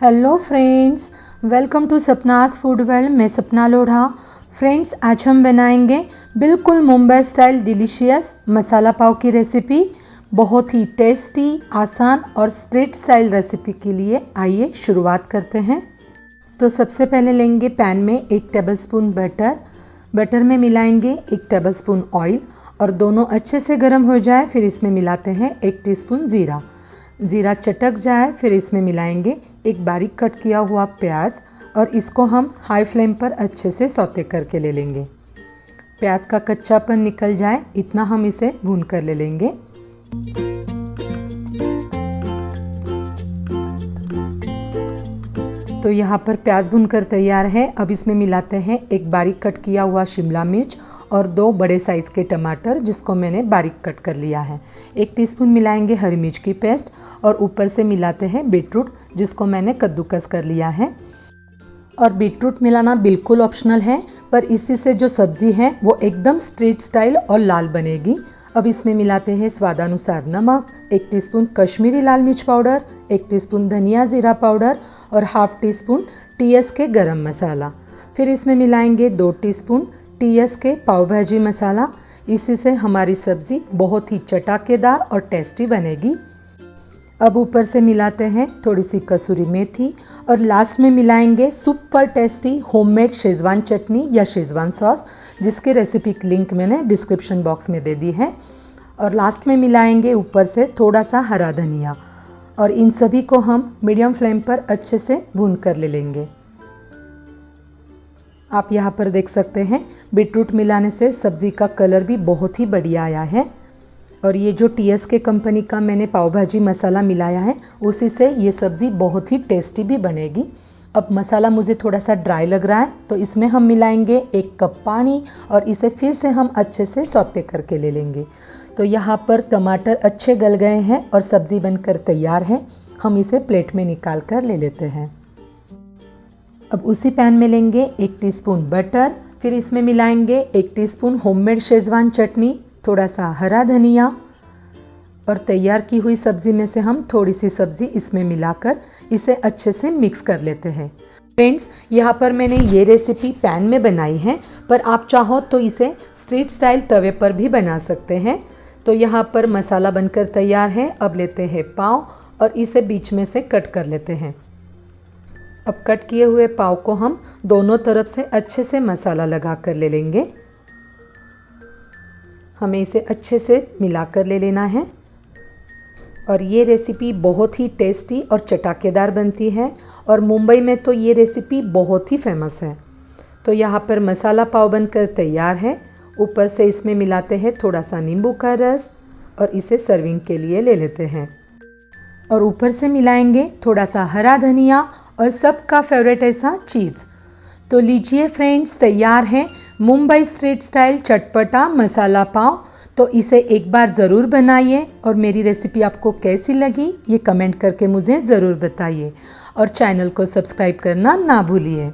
Hello friends, welcome to Sapna's food world. मैं Sapna Lodha. Friends, आज हम बनाएंगे बिल्कुल मुंबई स्टाइल डिलीशियस मसाला पाव की रेसिपी। बहुत ही टेस्टी, आसान और स्ट्रीट स्टाइल रेसिपी के लिए आइए शुरुआत करते हैं। तो सबसे पहले लेंगे पैन में 1 टेबलस्पून बटर में मिलाएंगे 1 टेबलस्पून ऑयल और दोनों अच्छे से गर्म हो जाए फिर इसमें मिलाते हैं 1 टीस्पून ज़ीरा चटक जाए फिर इसमें मिलाएंगे एक बारीक कट किया हुआ प्याज और इसको हम हाई फ्लेम पर अच्छे से सौते करके ले लेंगे। प्याज का कच्चापन निकल जाए इतना हम इसे भून कर ले लेंगे। तो यहाँ पर प्याज भूनकर तैयार है। अब इसमें मिलाते हैं एक बारीक कट किया हुआ शिमला मिर्च और 2 बड़े साइज़ के टमाटर जिसको मैंने बारीक कट कर लिया है। 1 टीस्पून मिलाएंगे हरी मिर्च की पेस्ट और ऊपर से मिलाते हैं बीटरूट जिसको मैंने कद्दूकस कर लिया है। और बीटरूट मिलाना बिल्कुल ऑप्शनल है, पर इसी से जो सब्ज़ी है वो एकदम स्ट्रीट स्टाइल और लाल बनेगी। अब इसमें मिलाते हैं स्वादानुसार नमक, 1 टीस्पून कश्मीरी लाल मिर्च पाउडर, 1 टीस्पून धनिया ज़ीरा पाउडर और हाफ टीस्पून टीएस के गरम मसाला। फिर इसमें मिलाएंगे 2 टीस्पून टीएस के पाव भाजी मसाला। इसी से हमारी सब्ज़ी बहुत ही चटाकेदार और टेस्टी बनेगी। अब ऊपर से मिलाते हैं थोड़ी सी कसूरी मेथी और लास्ट में मिलाएंगे सुपर टेस्टी होममेड शेज़वान चटनी या शेज़वान सॉस, जिसकी रेसिपी की लिंक मैंने डिस्क्रिप्शन बॉक्स में दे दी है। और लास्ट में मिलाएंगे ऊपर से थोड़ा सा हरा धनिया और इन सभी को हम मीडियम फ्लेम पर अच्छे से भून कर ले लेंगे। आप यहाँ पर देख सकते हैं बीटरूट मिलाने से सब्ज़ी का कलर भी बहुत ही बढ़िया आया है। और ये जो टीएस के कंपनी का मैंने पाव भाजी मसाला मिलाया है उसी से ये सब्ज़ी बहुत ही टेस्टी भी बनेगी। अब मसाला मुझे थोड़ा सा ड्राई लग रहा है तो इसमें हम मिलाएंगे 1 कप पानी और इसे फिर से हम अच्छे से सौते करके ले लेंगे। तो यहाँ पर टमाटर अच्छे गल गए हैं और सब्ज़ी बनकर तैयार है। हम इसे प्लेट में निकाल कर ले लेते हैं। अब उसी पैन में लेंगे 1 टीस्पून बटर, फिर इसमें मिलाएंगे 1 टीस्पून होममेड शेज़वान चटनी, थोड़ा सा हरा धनिया और तैयार की हुई सब्ज़ी में से हम थोड़ी सी सब्ज़ी इसमें मिलाकर इसे अच्छे से मिक्स कर लेते हैं। फ्रेंड्स, यहाँ पर मैंने ये रेसिपी पैन में बनाई है, पर आप चाहो तो इसे स्ट्रीट स्टाइल तवे पर भी बना सकते हैं। तो यहाँ पर मसाला बनकर तैयार है। अब लेते हैं पाव और इसे बीच में से कट कर लेते हैं। अब कट किए हुए पाव को हम दोनों तरफ से अच्छे से मसाला लगा कर ले लेंगे। हमें इसे अच्छे से मिला कर ले लेना है। और ये रेसिपी बहुत ही टेस्टी और चटाकेदार बनती है और मुंबई में तो ये रेसिपी बहुत ही फेमस है। तो यहाँ पर मसाला पाव बनकर तैयार है। ऊपर से इसमें मिलाते हैं थोड़ा सा नींबू का रस और इसे सर्विंग के लिए ले लेते हैं। और ऊपर से मिलाएंगे थोड़ा सा हरा धनिया और सबका फेवरेट ऐसा चीज़। तो लीजिए फ्रेंड्स, तैयार है मुंबई स्ट्रीट स्टाइल चटपटा मसाला पाव। तो इसे एक बार ज़रूर बनाइए और मेरी रेसिपी आपको कैसी लगी ये कमेंट करके मुझे ज़रूर बताइए और चैनल को सब्सक्राइब करना ना भूलिए।